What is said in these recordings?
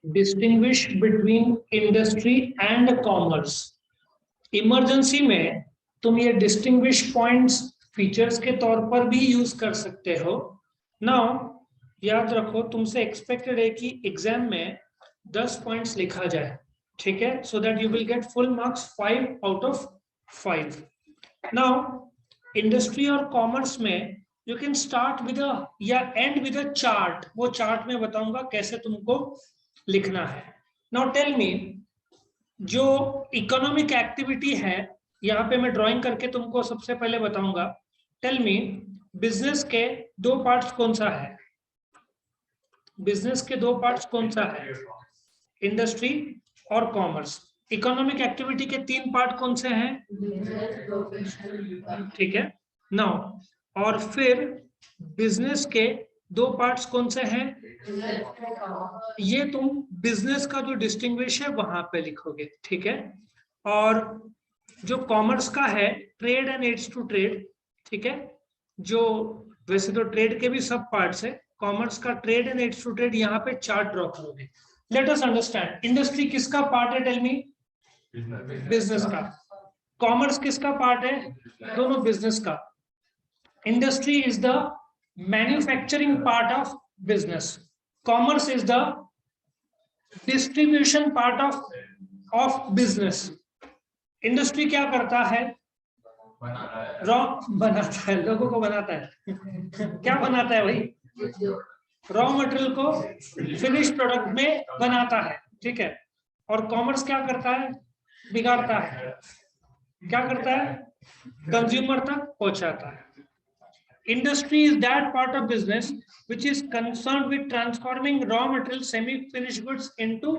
Distinguish between industry and commerce. Emergency में तुम ये डिस्टिंग्विश पॉइंट्स फीचर्स के तौर पर भी यूज कर सकते हो। नाउ याद रखो, तुमसे एक्सपेक्टेड है कि एग्जाम में 10 पॉइंट्स लिखा जाए, ठीक है, so that you will get full marks 5 out of 5। Now industry और कॉमर्स में यू कैन स्टार्ट विद या एंड विद अ चार्ट। वो चार्ट में बताऊंगा कैसे तुमको लिखना है। नाउ टेल मी, जो इकोनॉमिक एक्टिविटी है, यहाँ पे मैं ड्राइंग करके तुमको सबसे पहले बताऊंगा। टेल मी, बिजनेस के दो पार्ट्स कौन सा है? बिजनेस के दो पार्ट्स कौन सा है? इंडस्ट्री और कॉमर्स। इकोनॉमिक एक्टिविटी के 3 पार्ट कौन से हैं? ठीक है। नाउ और फिर बिजनेस के 2 पार्ट्स कौन से हैं? ये तुम बिजनेस का जो डिस्टिंग्विश है वहां पे लिखोगे, ठीक है। और जो कॉमर्स का है, trade and aids to trade, ठीक है। जो वैसे तो ट्रेड के भी सब पार्ट्स है, कॉमर्स का trade and aids to trade यहाँ पे चार्ट ड्रॉ करोगे। लेट अस अंडरस्टैंड, इंडस्ट्री किसका पार्ट है? Tell me. बिजनेस का। कॉमर्स किसका पार्ट है? दोनों बिजनेस का। Industry is the manufacturing part of business, commerce is the distribution part of business. Industry क्या करता है? रॉ बनाता है, लोगों को बनाता है क्या बनाता है भाई? रॉ मटेरियल को फिनिश प्रोडक्ट में बनाता है, ठीक है। और कॉमर्स क्या करता है? बिगाड़ता है। क्या करता है? कंज्यूमर तक पहुंचाता है। Industry is that part of business which is concerned with transforming raw material semi-finished goods into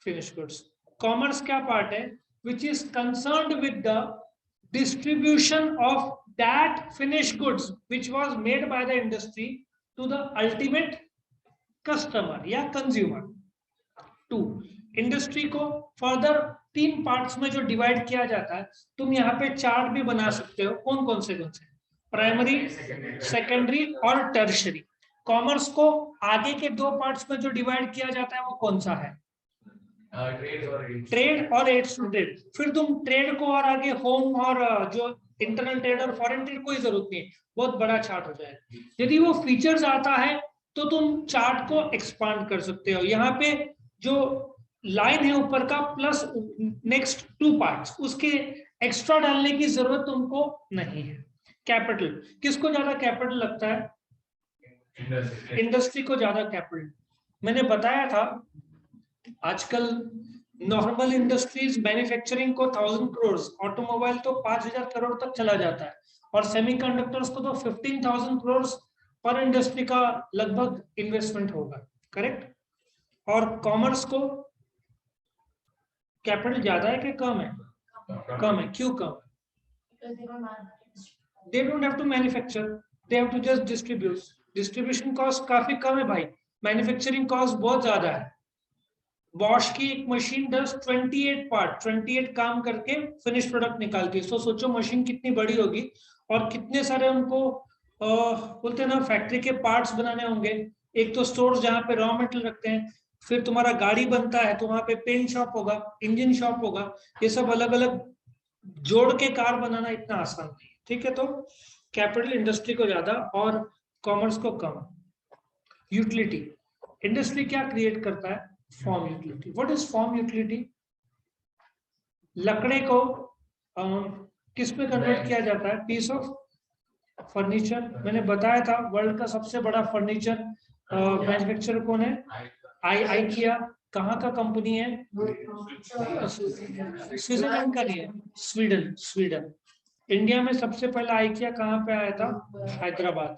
finished goods. Commerce क्या part है? Which is concerned with the distribution of that finished goods which was made by the industry to the ultimate customer या consumer. 2. Industry को further 3 parts में जो divide किया जाता है, तुम यहाँ पे चार्ट भी बना सकते हो। कौन कौन से? प्राइमरी, सेकेंडरी और टर्शरी। कॉमर्स को आगे के 2 पार्ट्स में जो डिवाइड किया जाता है वो कौन सा है? ट्रेड और एड्स टू ट्रेड। फिर तुम ट्रेड को और आगे होम और जो इंटरनल ट्रेड और फॉरेन ट्रेड कोई जरूरत नहीं है, बहुत बड़ा चार्ट हो जाएगा। यदि वो फीचर्स आता है तो तुम चार्ट को एक्सपांड कर सकते हो। यहाँ पे जो लाइन है ऊपर का प्लस नेक्स्ट 2 पार्ट्स, उसके एक्स्ट्रा डालने की जरूरत तुमको नहीं है। कैपिटल, किसको ज्यादा कैपिटल लगता है? इंडस्ट्री को ज्यादा कैपिटल। मैंने बताया था आजकल नॉर्मल इंडस्ट्रीज मैन्युफैक्चरिंग को 1000 करोड़, ऑटोमोबाइल तो 5000 करोड़ तक चला जाता है, और सेमीकंडक्टर्स को तो 15,000 करोड़ पर इंडस्ट्री का लगभग इन्वेस्टमेंट होगा, करेक्ट। और कॉमर्स को कैपिटल ज्यादा है कि कम है? कम है। क्यों कम? They don't have to manufacture, they have to just distribute. Distribution cost काफी कम है भाई, मैन्युफैक्चरिंग कॉस्ट बहुत ज्यादा है। बॉश की एक मशीन 28 काम करके फिनिश प्रोडक्ट निकालती है। सो सोचो मशीन कितनी बड़ी होगी और कितने सारे उनको बोलते हैं ना फैक्ट्री के पार्ट्स बनाने होंगे। एक तो स्टोर्स जहाँ पे रॉ मटेरियल रखते हैं, फिर तुम्हारा गाड़ी बनता है तो वहां पे पेंट शॉप होगा, इंजन शॉप होगा, ये सब अलग अलग जोड़ के कार बनाना इतना आसान नहीं है, ठीक है। तो कैपिटल इंडस्ट्री को ज्यादा और कॉमर्स को कम। यूटिलिटी, इंडस्ट्री क्या क्रिएट करता है? Form utility. What is form utility? लकड़े को किस में कन्वर्ट किया जाता है? Piece of furniture. मैंने बताया था वर्ल्ड का सबसे बड़ा फर्नीचर मैन्युफैक्चरर कौन है? आईकिया। कहाँ का कंपनी है? स्विट्जरलैंड का नहीं है, स्वीडन। स्वीडन। इंडिया में सबसे पहला आईकिया कहाँ पे आया था? Hyderabad.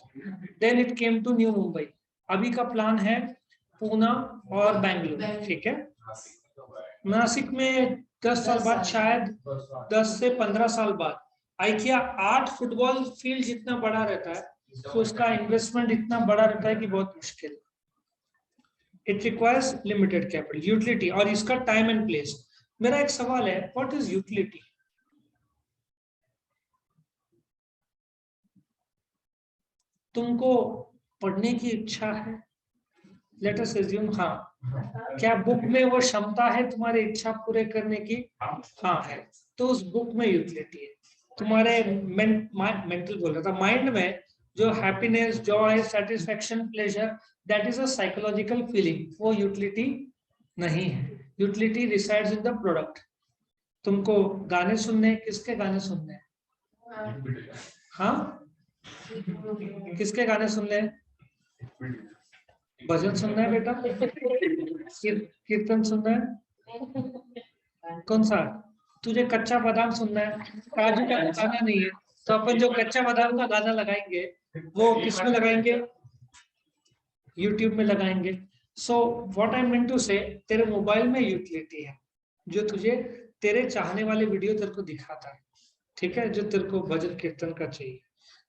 Then it came to new Mumbai. अभी का प्लान है पूना और बेंगलुरु, ठीक है। नासिक में 10 साल बाद, शायद 10 से 15 साल बाद आईकिया 8 फुटबॉल फील्ड जितना बड़ा रहता है, तो उसका इन्वेस्टमेंट इतना बड़ा रहता है कि बहुत मुश्किल। It requires limited capital. Utility और इसका टाइम एंड प्लेस। मेरा एक सवाल है, व्हाट इज यूटिलिटी? तुमको पढ़ने की इच्छा है, लेट अस अज्यूम हाँ, क्या बुक में वो क्षमता है तुम्हारी इच्छा पूरे करने की? हाँ है, तो उस बुक में यूटिलिटी है। तुम्हारे मेंटल बोल रहा था, माइंड में जो happiness, Joy, satisfaction, pleasure, that is a psychological feeling, वो यूटिलिटी नहीं है। Utility resides in the product. तुमको गाने सुनने, किसके गाने सुनने हैं? हाँ, किसके गाने सुनने हैं? भजन सुनना है बेटा? कीर्तन सुनना है? कौन सा? तुझे कच्चा बादाम सुनना है? काजू का गाना नहीं है, तो अपन जो कच्चा बादाम का गाना लगाएंगे वो किसमें लगाएंगे? यूट्यूब में लगाएंगे। So what I mean to say, तेरे मोबाइल में यूटिलिटी है जो तुझे तेरे चाहने वाले वीडियो तेरे को दिखाता है, ठीक है, जो तेरे को भजन कीर्तन का चाहिए।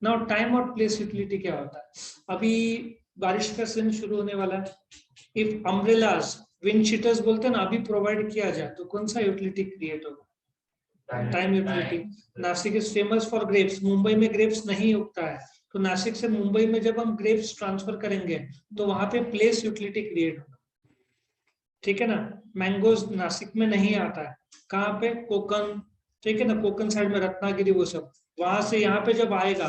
नाउ टाइम और प्लेस यूटिलिटी क्या होता है? अभी बारिश का सीजन शुरू होने वाला है। इफ अम्ब्रेलास, विंड शीटर्स बोलते हैं ना, अभी प्रोवाइड किया जाए तो कौन सा यूटिलिटी क्रिएट होगा? Time utility. Nashik is famous for grapes. Mumbai में ग्रेप्स नहीं उगता है, तो नासिक से मुंबई में जब हम ग्रेप्स ट्रांसफर करेंगे तो वहां पे प्लेस यूटिलिटी क्रिएट होगा, ठीक है ना। मैंगोज नासिक में नहीं आता है, कहाँ पे? कोकन, ठीक है ना, कोकन साइड में रत्नागिरी, वो सब, वहां से यहाँ पे जब आएगा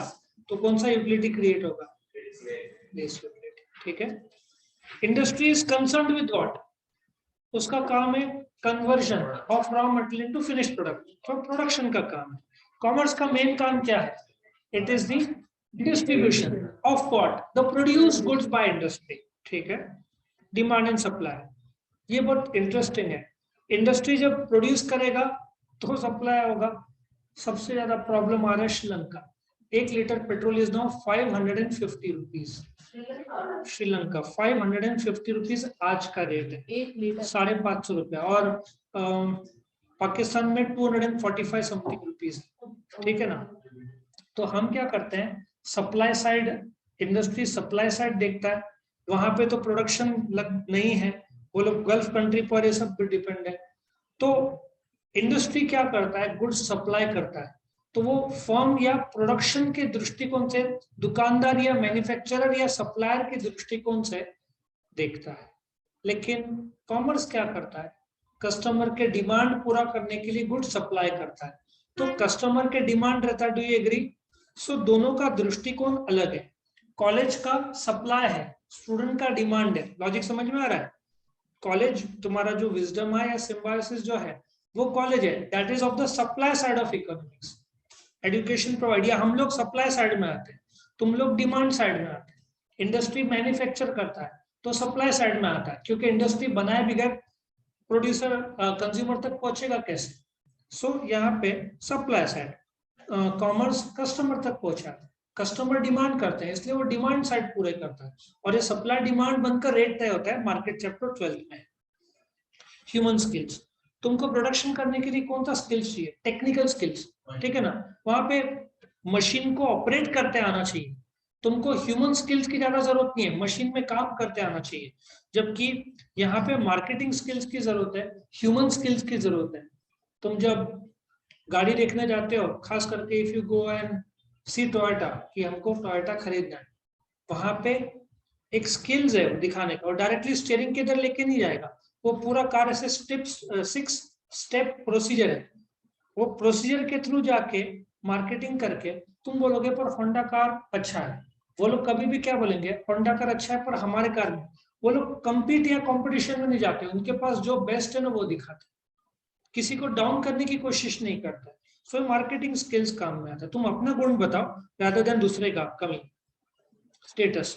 तो कौन सा यूटिलिटी क्रिएट होगा? प्लेस यूटिलिटी, ठीक है। Industry is concerned with what? उसका काम है conversion of raw material into finish product, तो प्रोडक्शन का काम है। कॉमर्स का मेन काम क्या है? It is the distribution of what? The produce goods by industry, ठीक है। डिमांड एंड सप्लाई, ये बहुत इंटरेस्टिंग है। इंडस्ट्री जब प्रोड्यूस करेगा तो सप्लाई होगा। सबसे ज्यादा प्रॉब्लम आ रहा है Sri Lanka. 1 litre petrol is now 550 rupees. Sri Lanka 550 rupees आज का रेट है, 1 लीटर 550 रुपया। और पाकिस्तान में 245 समथिंग रुपीज, ठीक है ना। तो हम क्या करते हैं, supply side, industry supply side देखता है, वहां पे तो प्रोडक्शन नहीं है, वो लोग गल्फ कंट्री पर ये सब डिपेंड है। तो इंडस्ट्री क्या करता है? गुड्स सप्लाई करता है, तो वो फर्म या प्रोडक्शन के दृष्टिकोण से, दुकानदार या मैन्युफैक्चरर या सप्लायर के दृष्टिकोण से देखता है। लेकिन कॉमर्स क्या करता है? कस्टमर के डिमांड पूरा करने के लिए गुड्स सप्लाई करता है। तो कस्टमर के डिमांड रहता है, डू यू एग्री? सो दोनों का दृष्टिकोण अलग है। कॉलेज का सप्लाई है, स्टूडेंट का डिमांड है। लॉजिक समझ में आ रहा है? कॉलेज, तुम्हारा जो विजडम है या सिम्बायोसिस जो है वो कॉलेज है, that is of the supply side of economics. Education provide, या हम लोग सप्लाई साइड में आते हैं, तुम लोग डिमांड साइड में आते हैं। इंडस्ट्री मैन्युफैक्चर करता है तो सप्लाई साइड में आता है, क्योंकि इंडस्ट्री बनाए बगैर प्रोड्यूसर कंज्यूमर तक पहुंचेगा कैसे? सो यहाँ पे सप्लाई साइड, कॉमर्स कस्टमर तक पहुंचाता है। कस्टमर डिमांड करते हैं इसलिए वो डिमांड साइड पूरे करता है, और ये सप्लाई डिमांड बनकर रेट तय होता है मार्केट चैप्टर 12 में। ह्यूमन स्किल्स, तुमको प्रोडक्शन करने के लिए कौन सा स्किल्स चाहिए? टेक्निकल स्किल्स, ठीक है ना। वहां पे मशीन को ऑपरेट करते आना चाहिए, तुमको ह्यूमन स्किल्स की ज्यादा जरूरत नहीं है, मशीन में काम करते आना चाहिए। जबकि यहाँ पे मार्केटिंग स्किल्स की जरूरत है, ह्यूमन स्किल्स की जरूरत है। तुम जब गाड़ी देखने जाते हो, खास करके if you go and see Toyota, कि हमको टोयोटा खरीदना है, वहां पे एक स्किल्स है दिखाने का, और डायरेक्टली स्टीयरिंग के इधर लेके नहीं जाएगा, वो पूरा कार ऐसे 6 स्टेप प्रोसीजर है, वो प्रोसीजर के थ्रू जाके मार्केटिंग करके तुम बोलोगे पर होंडा कार अच्छा है। वो लोग कभी भी क्या बोलेंगे? होंडा कार अच्छा है पर हमारे कार में। वो लोग कंपीट या कंपटीशन में नहीं जाते, उनके पास जो बेस्ट है ना वो दिखाते, किसी को डाउन करने की कोशिश नहीं करते। सो मार्केटिंग स्किल्स काम में आता है। तुम अपना गुण बताओ रादर देन दूसरे का कमी। स्टेटस,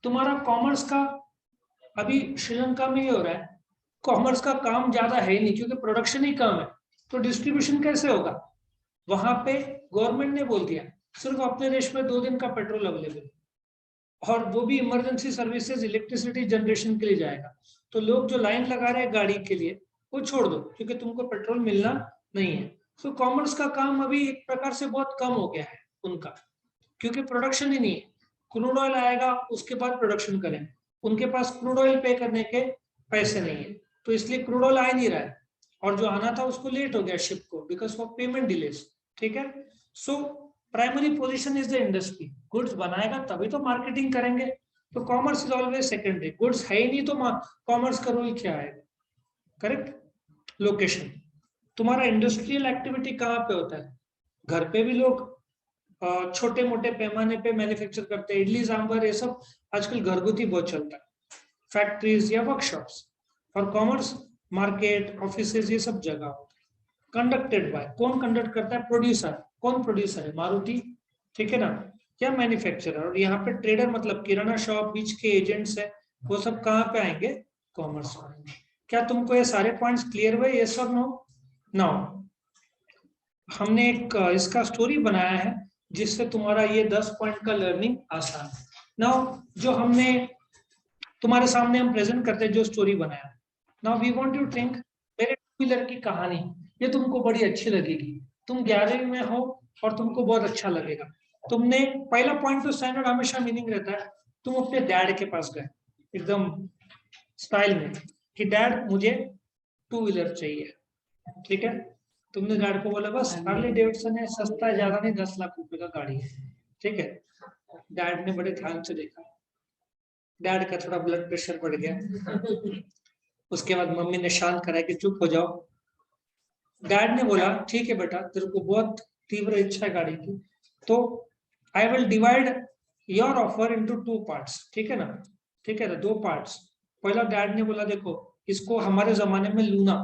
तुम्हारा कॉमर्स का अभी श्रीलंका में ही हो रहा है, कॉमर्स का काम ज्यादा है ही नहीं क्योंकि प्रोडक्शन ही कम है, तो डिस्ट्रीब्यूशन कैसे होगा? वहां पे गवर्नमेंट ने बोल दिया सिर्फ अपने देश में 2 दिन का पेट्रोल अवेलेबल है, और वो भी इमरजेंसी सर्विसेज इलेक्ट्रिसिटी जनरेशन के लिए जाएगा। तो लोग जो लाइन लगा रहे हैं गाड़ी के लिए वो छोड़ दो, क्योंकि तुमको पेट्रोल मिलना नहीं है। तो कॉमर्स का काम अभी एक प्रकार से बहुत कम हो गया है उनका, क्योंकि प्रोडक्शन ही नहीं है। क्रूड ऑयल आएगा उसके बाद प्रोडक्शन करेंगे, उनके पास क्रूड ऑयल पे करने के पैसे नहीं है, तो इसलिए क्रूड ऑयल आ नहीं रहा है, और जो आना था उसको लेट हो गया शिप को बिकॉज ऑफ पेमेंट डिलेस, ठीक है। So primary position is the industry, goods बनाएगा तभी तो मार्केटिंग करेंगे, तो commerce is always secondary. Goods है ही नहीं तो कॉमर्स का रोल क्या है? करेक्ट। लोकेशन, तुम्हारा इंडस्ट्रियल एक्टिविटी कहाँ पे होता है? घर पे भी लोग छोटे मोटे पैमाने पे मैन्युफैक्चर करते हैं, इडली सांभर ये सब आजकल घरगुती बहुत चलता है, फैक्ट्रीज या वर्कशॉप्स। और कॉमर्स मार्केट, ऑफिसेज, ये सब जगह होता है। कंडक्टेड बाय, कौन कंडक्ट करता है? प्रोड्यूसर। कौन प्रोड्यूसर है? मारुति, ठीक है ना, क्या मैन्युफैक्चरर। और यहाँ पे ट्रेडर मतलब किराना शॉप, बीच के एजेंट्स है, वो सब कहाँ पे आएंगे? कॉमर्स में आएंगे। क्या तुमको ये सारे पॉइंट्स क्लियर हुए? ये सब नो। हमने एक इसका स्टोरी बनाया है जिससे तुम्हारा ये 10 पॉइंट का लर्निंग आसान है। नाउ जो हमने तुम्हारे सामने हम प्रेजेंट करते हैं, जो स्टोरी बनाया, now we want to think मेरे टू व्हीलर की कहानी, ये तुमको बड़ी अच्छी लगेगी। तुम 11वीं में हो और तुमको बहुत अच्छा लगेगा। तुमने पहला पॉइंट तो स्टैंडर्ड हमेशा मीनिंग रहता है, तुम अपने डैड के पास गए एकदम स्टाइल में कि डैड मुझे टू व्हीलर चाहिए, ठीक है। तुमने डैड को बोला बस हार्ले डेविडसन है, सस्ता है, ज्यादा नहीं, 10 लाख रुपए का गाड़ी है, ठीक है। डैड ने बड़े ध्यान से देखा, डैड का थोड़ा ब्लड प्रेशर बढ़ गया। उसके बाद मम्मी ने शांत कराया कि चुप हो जाओ। डैड ने बोला ठीक है बेटा, तेरे को बहुत तीव्र इच्छा है गाड़ी की, तो I will divide your offer into 2 parts, ठीक है ना, ठीक है ना, 2 पार्ट्स। पहला डैड ने बोला देखो, इसको हमारे जमाने में लूना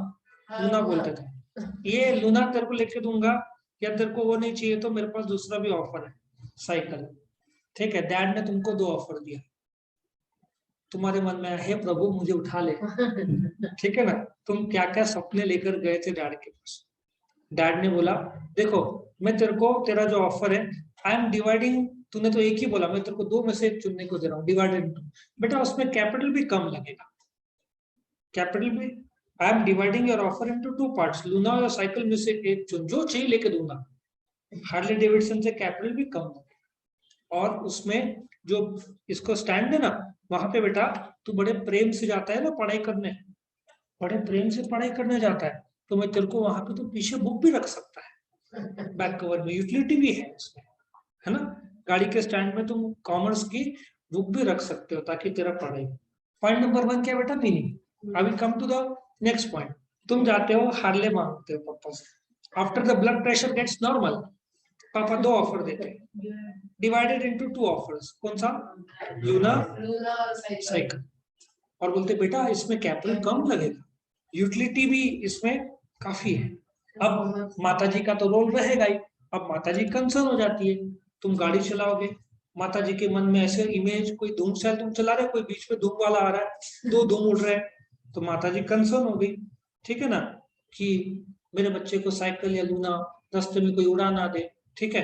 लूना बोलते थे, ये लूना तेरे को लेके दूंगा, या तेरे को वो नहीं चाहिए तो मेरे पास दूसरा भी ऑफर है, साइकिल, ठीक है। डैड ने तुमको 2 ऑफर दिया, तुम्हारे मन में हे प्रभु मुझे उठा ले, ठीक है ना। तुम क्या क्या सपने लेकर गए थे डैड के पास। डैड ने बोला देखो, मैं तेरे को तेरा जो ऑफर है, आई एम डिवाइडिंग, तूने तो एक ही बोला, मैं तेरे को 2 में से एक चुनने को दे रहा हूँ, डिवाइडेड इनटू। बेटा उसमें कैपिटल भी कम लगेगा, कैपिटल भी। I am dividing your offer into 2 parts, Luna और साइकिल में से एक चुन, जो चाहिए लेके दूंगा। हार्ले डेविडसन से कैपिटल भी कम लगेगा, और उसमें जो इसको स्टैंड है ना, वहां पे बेटा तू बड़े प्रेम से जाता है ना पढ़ाई करने, बड़े प्रेम से पढ़ाई करने जाता है, तो मैं तेरे को वहां पे तो पीछे बुक भी रख सकता है, बैक कवर में यूटिलिटी भी है उसमें, है ना। गाड़ी के स्टैंड में तुम कॉमर्स की बुक भी रख सकते हो ताकि तेरा पढ़ाई। पॉइंट नंबर 1 क्या बेटा? मीनिंग। अभी come to the next point. तुम जाते हो हार्ले मांगते हो पापा से, after the blood pressure gets normal, पापा 2 ऑफर देते हैं, डिवाइडेड इनटू 2 ऑफर्स, कौन सा? Luna cycle. और बोलते बेटा इसमें कैपिटल कम लगेगा, यूटिलिटी भी इसमें काफी है। अब माताजी का तो रोल रहेगा ही, अब माताजी कंसर्न हो जाती है, तुम गाड़ी चलाओगे, माताजी के मन में ऐसे इमेज, कोई धूम से तुम चला रहे, कोई बीच में धूम वाला आ रहा है, 2 धूम उड़ रहे हैं, तो माताजी कंसर्न हो गई, ठीक है ना, कि मेरे बच्चे को साइकिल या लूना रास्ते में कोई उड़ा ना दे, ठीक है।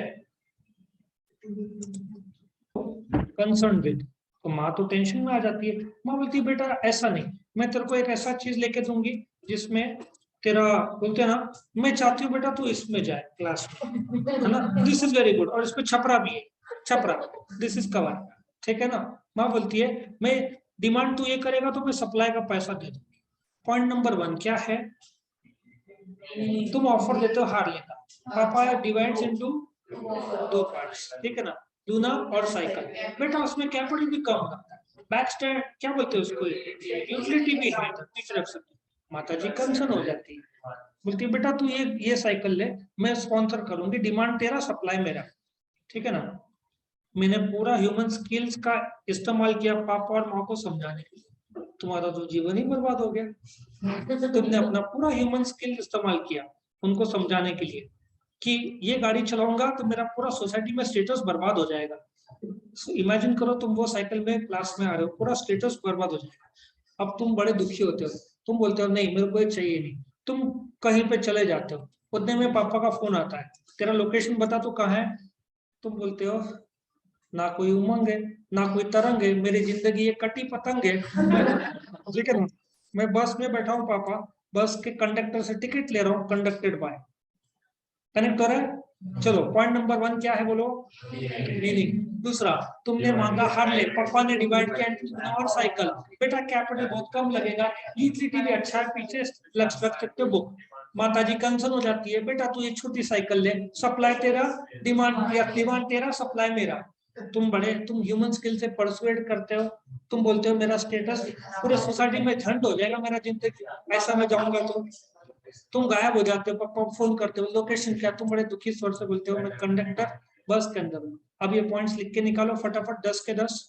कंसर्न विद, तो माँ तो टेंशन में आ जाती है। माँ बोलती है बेटा ऐसा नहीं, मैं तेरे को एक ऐसा चीज लेके दूंगी जिसमें तेरा, बोलते हैं ना, मैं चाहती हूँ बेटा तू इसमें जाए क्लास में, है ना, दिस इज वेरी गुड, और इसमें छपरा भी है, छपरा, दिस इज कवर, ठीक है ना। माँ बोलती है मैं डिमांड तू ये करेगा तो मैं सप्लाई का पैसा दे दूंगी। पॉइंट नंबर 1 क्या है? तुम ऑफर देते हो हार्ले का, पापा डिवाइड्स इनटू 2 पार्ट्स, ठीक है ना, लूना और साइकिल। बेटा उसमें कैपिटल भी कम लगता है, बैक स्टैंड क्या बोलते हैं उसको, यूटिलिटी भी है, पीछे रख सकते। माता जी कंसर्न हो जाती है, बोलती है बेटा तू ये साइकिल ले, मैं स्पॉन्सर करूंगी, डिमांड तेरा सप्लाई मेरा, ठीक है ना। मैंने पूरा ह्यूमन स्किल्स का इस्तेमाल किया पापा और माँ को समझाने के लिए, तुम्हारा तो जीवन ही बर्बाद हो गया। तुमने अपना पूरा ह्यूमन स्किल इस्तेमाल किया उनको समझाने के लिए कि ये गाड़ी चलाऊंगा तो मेरा पूरा सोसाइटी में स्टेटस बर्बाद हो जाएगा। इमेजिन करो तुम वो साइकिल में क्लास में आ रहे हो, पूरा स्टेटस बर्बाद हो जाएगा। अब तुम बड़े दुखी होते हो, तुम बोलते हो नहीं मेरे को ये चाहिए नहीं, तुम कहीं पे चले जाते हो, उतने में पापा का फोन आता है, तेरा लोकेशन बता तो कहाँ है। तुम बोलते हो ना कोई उमंग है ना कोई तरंग है, मेरी जिंदगी ये कटी पतंग है, ठीक है ना। मैं बस में बैठा हूँ पापा, बस के कंडक्टर से टिकट ले रहा हूँ, कंडक्टेड बाय, कनेक्ट हो रहा है। चलो पॉइंट नंबर 1 क्या है बोलो? मीनिंग। दूसरा, तुमने मांगा हार्ले, पापा ने डिवाइड किया और साइकिल, बेटा कैपिटल बहुत कम लगेगा, यूटिलिटी भी अच्छा है, पीछे लग सकते हो बुक। माताजी कंसर्न हो जाती है, बेटा तू ये छोटी साइकिल ले, सप्लाई तेरा, डिमांड तेरा, सप्लाई मेरा। तुम ह्यूमन स्किल से परसुएट करते हो, तुम बोलते हो मेरा स्टेटस पूरे सोसाइटी में झंड हो जाएगा, मेरा जिंदगी ऐसा मैं जाऊंगा तो तुम गायब हो जाते हो। पापा फोन करते हो, लोकेशन क्या, तुम बड़े दुखी स्वर से बोलते हो मैं कंडक्टर बस के अंदर हूँ। अब ये पॉइंट्स लिख के निकालो फटाफट, 10 के 10।